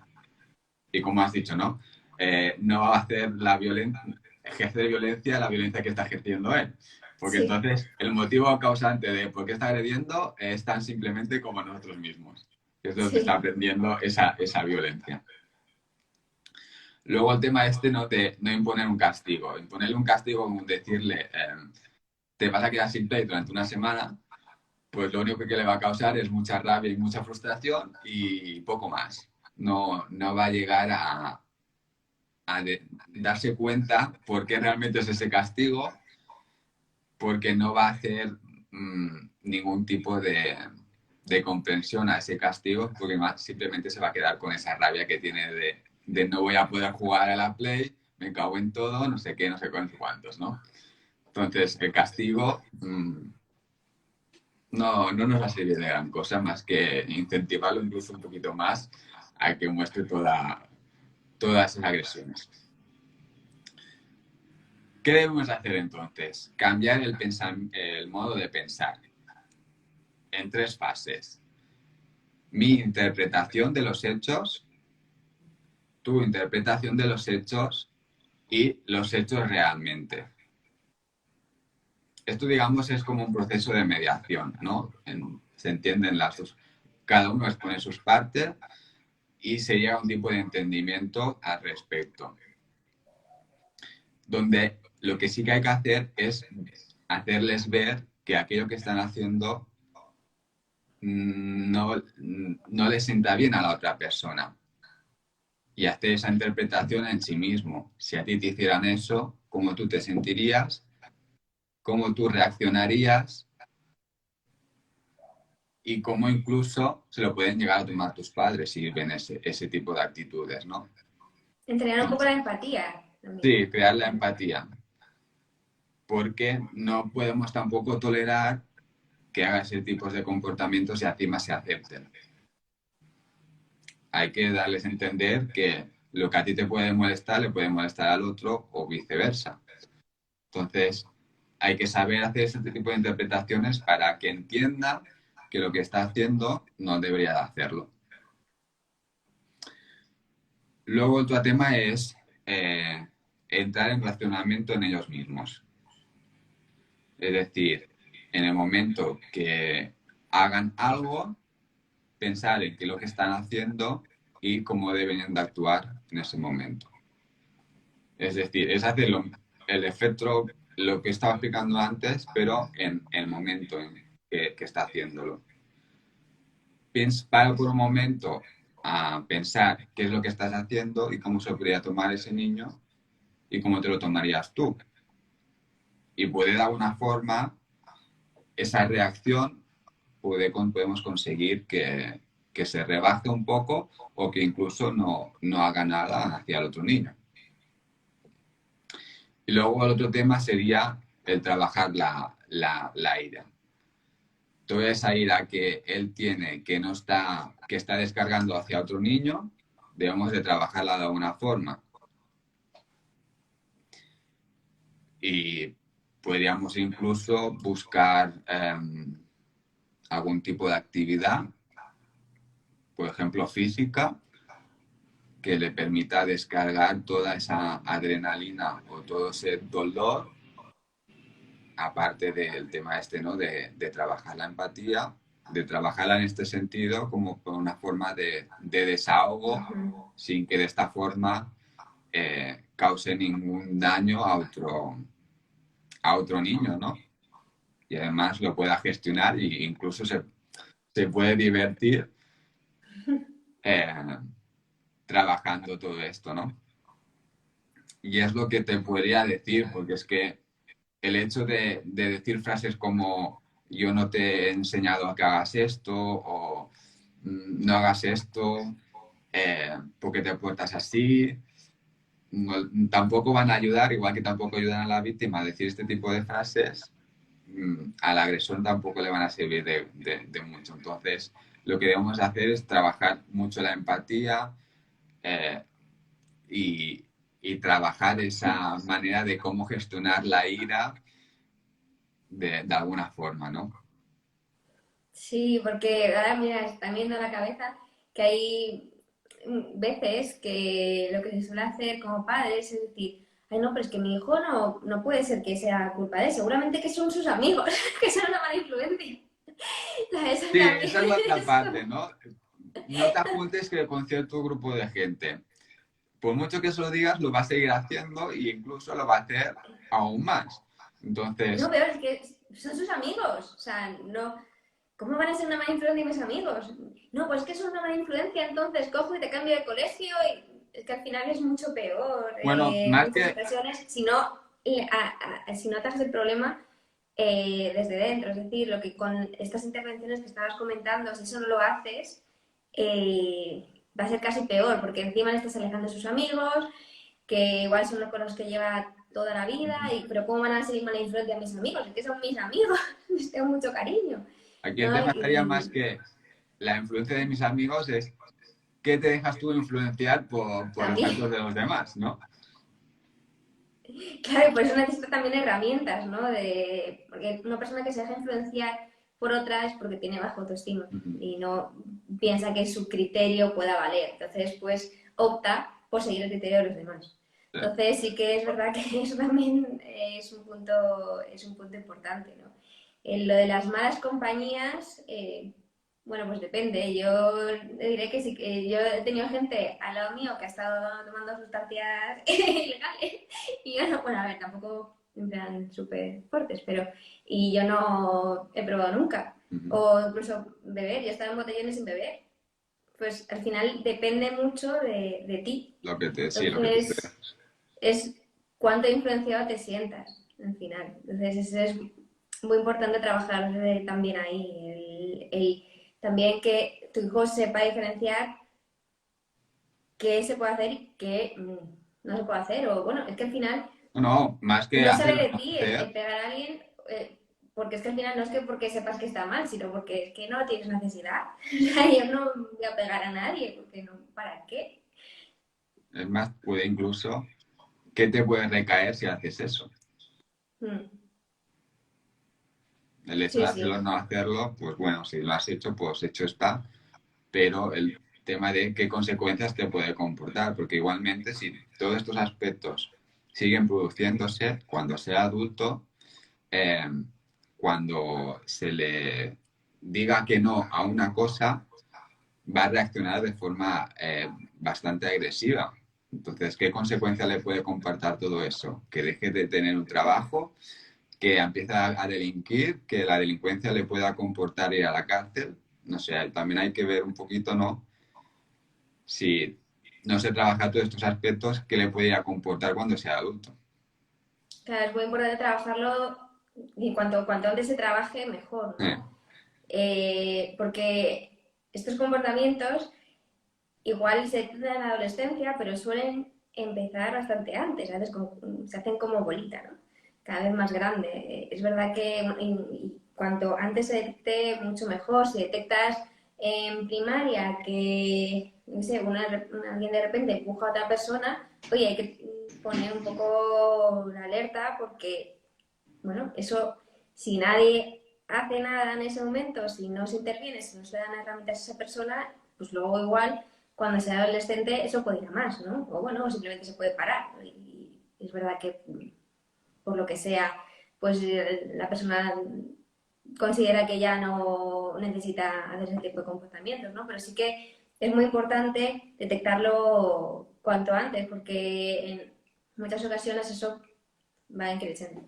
Y como has dicho, ¿no? No va a hacer ejercer violencia la violencia que está ejerciendo él. Porque Sí, entonces el motivo causante de por qué está agrediendo es tan simplemente como nosotros mismos. Que es donde está sí. aprendiendo esa violencia. Luego el tema este no imponer un castigo. Imponerle un castigo como decirle, te vas a quedar sin play durante una semana, pues lo único que le va a causar es mucha rabia y mucha frustración y poco más. No va a llegar a darse cuenta por qué realmente es ese castigo, porque no va a hacer ningún tipo de comprensión a ese castigo, porque más simplemente se va a quedar con esa rabia que tiene de no voy a poder jugar a la Play, me cago en todo, no sé qué, no sé cuántos, ¿no? Entonces, el castigo no nos va a servir de gran cosa más que incentivarlo incluso un poquito más a que muestre todas esas agresiones. ¿Qué debemos hacer entonces? Cambiar el modo de pensar en tres fases. Mi interpretación de los hechos, tu interpretación de los hechos y los hechos realmente. Esto, digamos, es como un proceso de mediación, ¿no? Se entienden las dos. Cada uno expone sus partes y se llega a un tipo de entendimiento al respecto. Donde lo que sí que hay que hacer es hacerles ver que aquello que están haciendo no le sienta bien a la otra persona y hacer esa interpretación en sí mismo. Si a ti te hicieran eso, ¿cómo tú te sentirías? ¿Cómo tú reaccionarías? Y cómo incluso se lo pueden llegar a tomar tus padres si ven ese tipo de actitudes, ¿no? Entrenar un poco la empatía también. Sí, crear la empatía, porque no podemos tampoco tolerar que haga ese tipo de comportamientos y encima se acepten. Hay que darles a entender que lo que a ti te puede molestar le puede molestar al otro o viceversa. Entonces, hay que saber hacer ese tipo de interpretaciones para que entienda que lo que está haciendo no debería de hacerlo. Luego, otro tema es entrar en relacionamiento en ellos mismos. Es decir, en el momento que hagan algo, pensar en qué es lo que están haciendo y cómo deben de actuar en ese momento. Es decir, es hacer el efecto, lo que estaba explicando antes, pero en el momento en que está haciéndolo. Para por un momento a pensar qué es lo que estás haciendo y cómo se lo podría tomar ese niño y cómo te lo tomarías tú. Y puede de alguna forma esa reacción podemos conseguir que se rebaje un poco o que incluso no haga nada hacia el otro niño. Y luego el otro tema sería el trabajar la ira. Toda esa ira que él tiene, que está descargando hacia otro niño, debemos de trabajarla de alguna forma. Y podríamos incluso buscar algún tipo de actividad, por ejemplo física, que le permita descargar toda esa adrenalina o todo ese dolor, aparte del tema este, ¿no? De trabajar la empatía, de trabajarla en este sentido como una forma de desahogo, sin que de esta forma cause ningún daño a otro niño, ¿no? Y además lo pueda gestionar e incluso se puede divertir eh, trabajando todo esto, ¿no? Y es lo que te podría decir, porque es que el hecho de decir frases como yo no te he enseñado a que hagas esto o no hagas esto porque te portas así, tampoco van a ayudar, igual que tampoco ayudan a la víctima a decir este tipo de frases, al agresor tampoco le van a servir de mucho. Entonces, lo que debemos hacer es trabajar mucho la empatía eh, y, y trabajar esa manera de cómo gestionar la ira de alguna forma, ¿no? Sí, porque ahora mira, está viendo a la cabeza que hay veces que lo que se suele hacer como padres es decir, ay no, pero es que mi hijo no puede ser que sea culpa de él, seguramente que son sus amigos, que son una mala influencia. Eso Sí, también esa es la otra es parte, ¿no? No te apuntes que con cierto grupo de gente. por mucho que se lo digas, lo va a seguir haciendo e incluso lo va a hacer aún más. Entonces, No, peor es que son sus amigos. O sea, no. ¿Cómo van a ser una mala influencia mis amigos? No, pues que son una mala influencia, entonces cojo y te cambio de colegio y es que al final es mucho peor. bueno, más Muchas que, ocasiones, si no atajas el problema desde dentro, es decir, lo que con estas intervenciones que estabas comentando, si eso no lo haces, va a ser casi peor, porque encima le estás alejando de sus amigos, que igual son los con los que lleva toda la vida, pero ¿cómo van a ser mala influencia mis amigos? Es que son mis amigos, les tengo mucho cariño. aquí el ¿No? tema estaría más que la influencia de mis amigos es qué te dejas tú influenciar por los actos También, de los demás, ¿no? claro, y por eso necesita también herramientas, ¿no? Porque una persona que se deja influenciar por otra es porque tiene baja autoestima Ujú. y no piensa que su criterio pueda valer. Entonces, pues opta por seguir el criterio de los demás. Sí. Entonces, sí que es verdad que eso también es un punto importante, ¿no? En lo de las malas compañías, bueno, pues depende. Yo diré que sí, que yo he tenido gente al lado mío que ha estado tomando sustancias ilegales y yo no, bueno, a ver, tampoco en plan súper fuertes, pero y yo no he probado nunca. Ujú. O incluso beber, yo he estado en botellones sin beber. Pues al final depende mucho de ti. Sí, lo que tú Entonces, creas. es cuánto influenciado te sientas al final. Entonces, eso es muy importante trabajar también ahí. También que tu hijo sepa diferenciar qué se puede hacer y qué no se puede hacer. O bueno, es que al final No, no, más que no sale hacer de o no ti el hacer, pegar a alguien. Porque es que al final no es que porque sepas que está mal, sino porque es que no tienes necesidad. O sea, yo no voy a pegar a nadie, porque no, ¿para qué? es más, puede incluso, ¿qué te puede recaer si haces eso? Mm. El hecho Sí, de hacerlo o sí. no hacerlo, pues bueno, si lo has hecho, pues hecho está, pero el tema de qué consecuencias te puede comportar, porque igualmente si todos estos aspectos siguen produciéndose cuando sea adulto, eh, cuando se le diga que no a una cosa, va a reaccionar de forma bastante agresiva. Entonces, ¿qué consecuencia le puede comportar todo eso? Que deje de tener un trabajo, que empiece a delinquir, que la delincuencia le pueda comportar ir a la cárcel. No sé, también hay que ver un poquito, ¿no? Si no se trabaja todos estos aspectos, ¿qué le puede ir a comportar cuando sea adulto? Claro, es muy importante trabajarlo y cuanto antes se trabaje, mejor, Eh, ¿no? Porque estos comportamientos igual se dan en la adolescencia, pero suelen empezar bastante antes, ¿sabes? Se hacen como bolita, ¿no? Cada vez más grande. Es verdad que y cuanto antes se detecte, mucho mejor. Si detectas en primaria que, no sé, alguien de repente empuja a otra persona, oye, hay que poner un poco la alerta porque, bueno, eso, si nadie hace nada en ese momento, si no se interviene, si no se dan herramientas a esa persona, pues luego igual cuando sea adolescente eso puede ir a más, ¿no? O bueno, simplemente se puede parar. Y es verdad que por lo que sea, pues la persona considera que ya no necesita hacer ese tipo de comportamientos, ¿no? Pero sí que es muy importante detectarlo cuanto antes, porque en muchas ocasiones eso va en creciendo.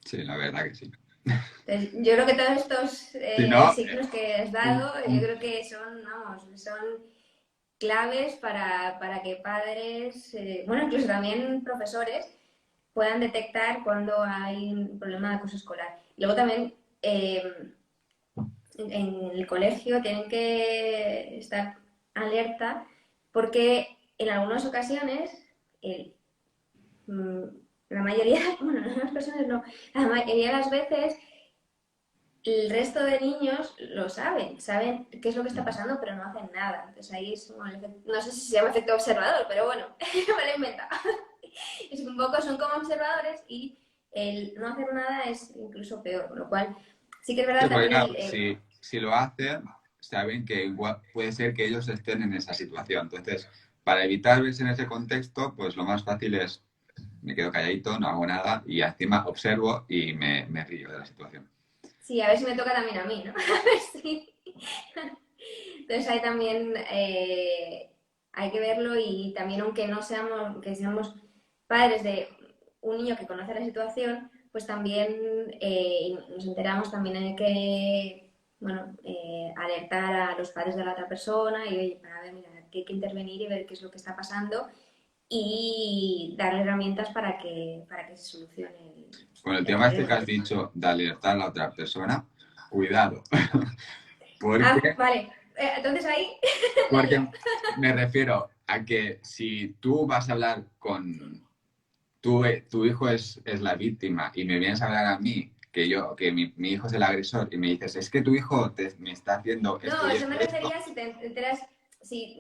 sí, la verdad que sí. Entonces, yo creo que todos estos Si no, signos que has dado, yo creo que son, vamos, son claves para que padres, bueno, incluso también profesores, puedan detectar cuando hay un problema de acoso escolar. Y luego también en el colegio tienen que estar alerta porque en algunas ocasiones el, mm, la mayoría, bueno, en algunas personas no, la mayoría de las veces el resto de niños lo saben qué es lo que está pasando, pero no hacen nada. Entonces ahí es, bueno, no sé si se llama efecto observador, pero bueno, me lo he inventado. Es que un poco son como observadores y el no hacer nada es incluso peor, con lo cual sí que es sí, verdad porque también claro, si lo hacen, saben que igual puede ser que ellos estén en esa situación. Entonces, para evitar verse en ese contexto, pues lo más fácil es me quedo calladito, no hago nada y encima observo y me río de la situación. sí, a ver si me toca también a mí, ¿no? A ver si. Entonces hay también hay que verlo y también aunque no seamos, que seamos padres de un niño que conoce la situación, pues también nos enteramos, también hay que, bueno, alertar a los padres de la otra persona y oye, para ver, mira, que hay que intervenir y ver qué es lo que está pasando y dar herramientas para que se solucione Con el el tema este problema. que has dicho de alertar a la otra persona, cuidado, Ah, porque, vale. Entonces ahí la porque lío. me refiero a que si tú vas a hablar con tu hijo es la víctima y me vienes a hablar a mí, que mi hijo es el agresor, y me dices, es que tu hijo me está haciendo esto No, y eso me esto y esto. refería si te enteras, si,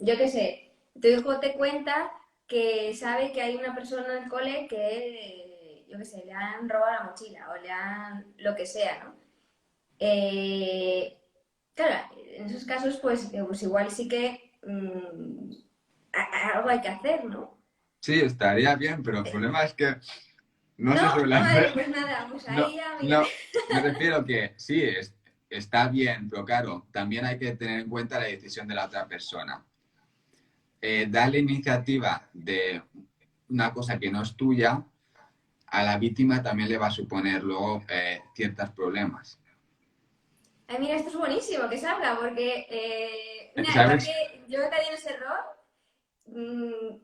yo qué sé, tu hijo te cuenta que sabe que hay una persona en el cole que, yo qué sé, le han robado la mochila o le han lo que sea, ¿no? Eh, claro, en esos casos, pues igual sí que algo hay que hacer, ¿no? Sí, estaría bien, pero el problema es que no se No, suele vale, hacer. pues nada, pues No, ahí ya, mira. no, me refiero que sí, está bien, pero claro, también hay que tener en cuenta la decisión de la otra persona. Darle iniciativa de una cosa que no es tuya, a la víctima también le va a suponer luego ciertos problemas. Ay, mira, esto es buenísimo que se habla, porque, mira, igual ¿Sabes? que yo caí en ese error,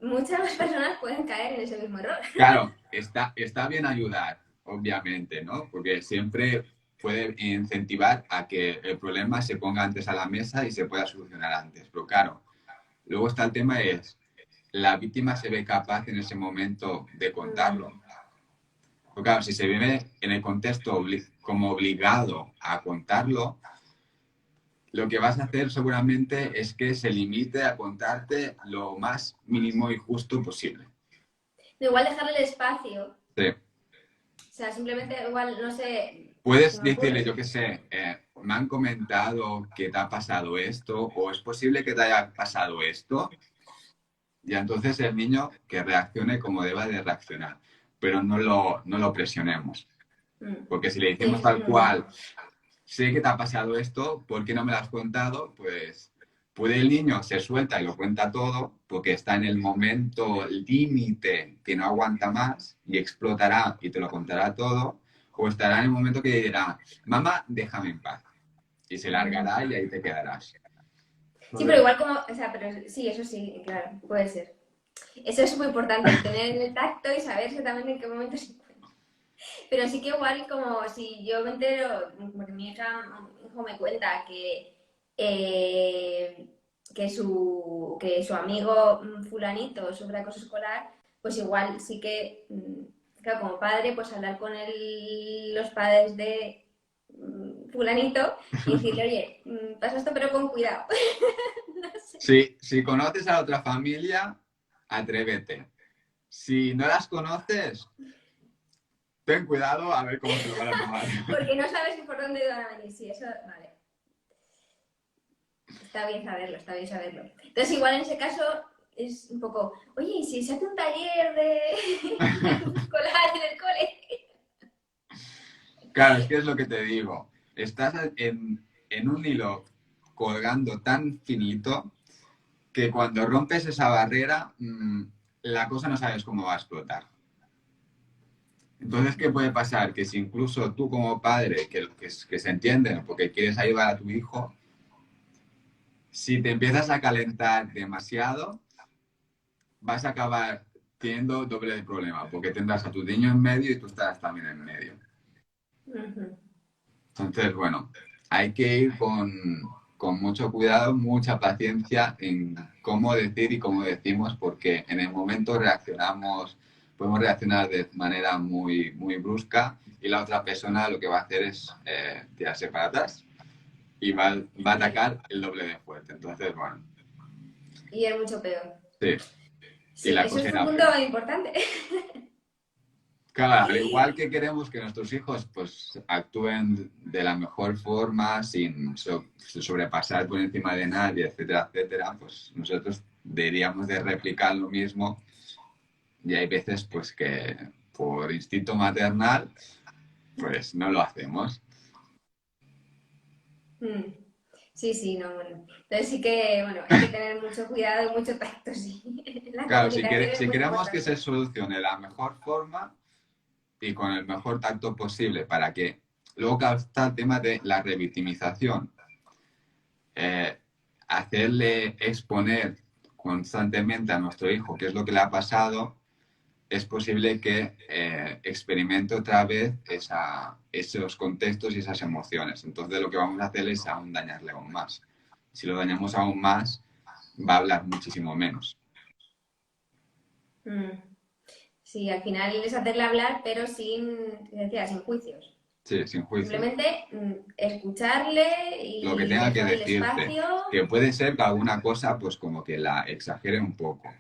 muchas personas pueden caer en ese mismo error. Claro, está bien ayudar, obviamente, ¿no? Porque siempre puede incentivar a que el problema se ponga antes a la mesa y se pueda solucionar antes. Pero claro, luego está el tema es, la víctima se ve capaz en ese momento de contarlo. Mm, Porque claro, si se vive en el contexto como obligado a contarlo, lo que vas a hacer seguramente es que se limite a contarte lo más mínimo y justo posible. igual dejarle el espacio, Sí. o sea, simplemente, igual, no sé, se Puedes me decirle, ocurre. yo qué sé, me han comentado que te ha pasado esto, o es posible que te haya pasado esto, y entonces el niño que reaccione como deba de reaccionar, pero no lo presionemos, Mm, porque si le decimos sí, tal cual, sé que te ha pasado esto, ¿por qué no me lo has contado? Pues puede el niño se suelta y lo cuenta todo, porque está en el momento límite que no aguanta más y explotará y te lo contará todo, o estará en el momento que dirá, mamá, déjame en paz, y se ujú. largará y ahí te quedarás. Sí, pero Entonces, igual como, o sea, pero sí, eso sí, claro, puede ser. Eso es muy importante, el tener el tacto y saberse también en qué momento se encuentra. Pero sí que igual como si yo me entero, porque mi hijo me cuenta eh, que su amigo fulanito sufre acoso escolar, pues igual sí que, claro, como padre, pues hablar con los padres de fulanito y decirle, oye, pasa esto pero con cuidado. No sé. si conoces a otra familia, atrévete. Si no las conoces, ten cuidado a ver cómo se lo van a tomar. Porque no sabes ni por dónde van a venir. Sí, eso, vale. Está bien saberlo, está bien saberlo. Entonces, igual en ese caso es un poco, oye, ¿y si se hace un taller de, de escolar en el cole? Claro, es que es lo que te digo. Estás en un hilo colgando tan finito que cuando rompes esa barrera, la cosa no sabes cómo va a explotar. Entonces, ¿qué puede pasar? Que si incluso tú como padre, que se entienden porque quieres ayudar a tu hijo, si te empiezas a calentar demasiado, vas a acabar teniendo doble de problema, porque tendrás a tu niño en medio y tú estarás también en medio. Ujú. Entonces, bueno, hay que ir con mucho cuidado, mucha paciencia en cómo decir y cómo decimos, porque en el momento podemos reaccionar de manera muy, muy brusca y la otra persona lo que va a hacer es tirarse para atrás y va a Sí, atacar el doble de fuerte. Entonces, bueno, y es mucho peor. sí, y Sí, la eso cosa es un era punto peor. importante. Claro, al igual que queremos que nuestros hijos pues actúen de la mejor forma, sin sobrepasar por encima de nadie, etcétera, etcétera, pues nosotros deberíamos de replicar lo mismo y hay veces pues que por instinto maternal pues no lo hacemos. Mm. Sí, sí, no, bueno. Entonces sí que, bueno, hay que tener mucho cuidado y mucho tacto, sí. La Claro, comunicación es si muy queremos que se importante. solucione de la mejor forma y con el mejor tacto posible para que luego claro, está el tema de la revictimización. Eh, hacerle exponer constantemente a nuestro hijo qué es lo que le ha pasado, es posible que experimente otra vez esos contextos y esas emociones. Entonces lo que vamos a hacer es aún dañarle aún más. Si lo dañamos aún más, va a hablar muchísimo menos. Mm. Sí, al final es hacerle hablar, pero sin, decía, sin juicios. Sí, sin juicio. Simplemente escucharle Lo que y tenga que dejar el decirte. espacio. Que puede ser que alguna cosa, pues como que la exagere un poco.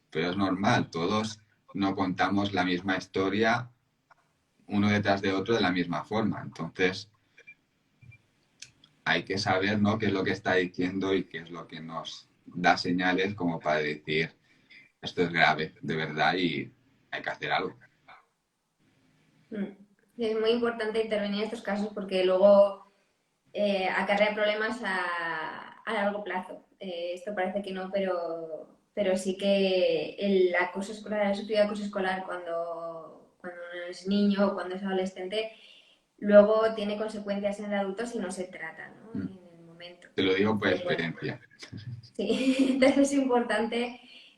Pero es normal, todos no contamos la misma historia uno detrás de otro de la misma forma. Entonces, hay que saber, ¿no?, qué es lo que está diciendo y qué es lo que nos da señales como para decir, esto es grave, de verdad, y hay que hacer algo. Mm. Es muy importante intervenir en estos casos porque luego acarrea problemas a largo plazo. Esto parece que no, pero sí que el acoso escolar, el sufrido acoso escolar cuando uno es niño o cuando es adolescente, luego tiene consecuencias en el adulto si no se trata, ¿no? Mm. En el momento. Te lo digo por Entonces, bueno, experiencia. sí, entonces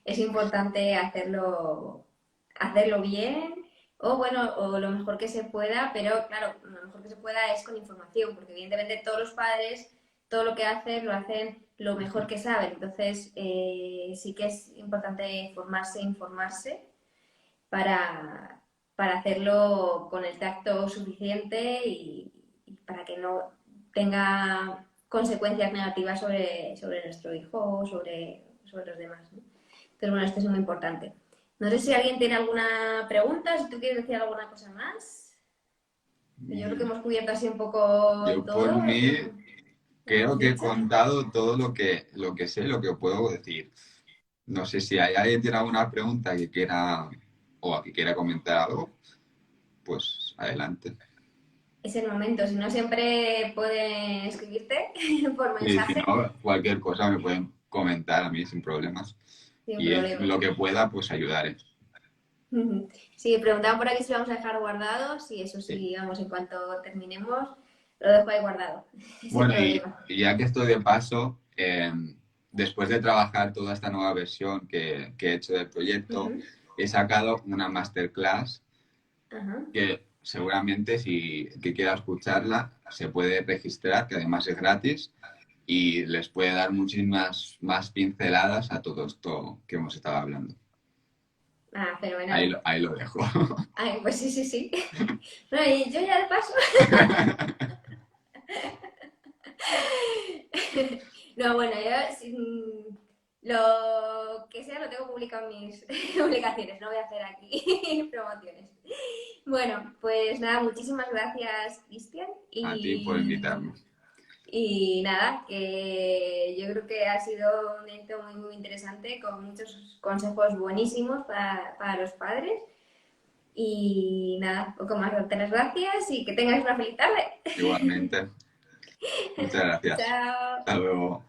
es importante hacerlo bien o bueno, o lo mejor que se pueda, pero claro, lo mejor que se pueda es con información, porque evidentemente todos los padres, todo lo que hacen, lo hacen lo mejor que saben. Entonces, sí que es importante informarse para, para hacerlo con el tacto suficiente y para que no tenga consecuencias negativas sobre nuestro hijo o sobre los demás, ¿no? Entonces, bueno, esto es muy importante. No sé si alguien tiene alguna pregunta, si tú quieres decir alguna cosa más. Yo creo que hemos cubierto así un poco Yo por todo. mí Hemos creo que he dicho. contado todo lo que sé, lo que puedo decir. No sé si hay alguien tiene alguna pregunta que quiera o que quiera comentar algo, pues adelante. Es el momento. Si no, siempre pueden escribirte por Y si mensaje, no, cualquier cosa me pueden comentar a mí sin problemas. sin Y en problema. lo que pueda, pues ayudaré. Sí, preguntaban por aquí si vamos a dejar guardados y eso Sí. sí, vamos, en cuanto terminemos, lo dejo ahí guardado, sin Bueno, problema. y ya que estoy de paso, después de trabajar toda esta nueva versión que he hecho del proyecto, Ujú. he sacado una masterclass Ajá. que seguramente si que quiera escucharla se puede registrar, que además es gratis y les puede dar muchísimas más pinceladas a todo esto que hemos estado hablando. Ah, fenomenal. Ahí lo dejo. Ay, pues sí, sí, sí. No, y yo ya de paso. No, bueno, yo lo que sea lo tengo publicado en mis publicaciones, no voy a hacer aquí promociones. Bueno, pues nada, muchísimas gracias, Cristian. A ti por invitarme. Y nada, que yo creo que ha sido un evento muy, muy interesante con muchos consejos buenísimos para los padres. Y nada, poco más, darte las gracias y que tengas una feliz tarde. Igualmente. Muchas gracias. Chao. Hasta luego.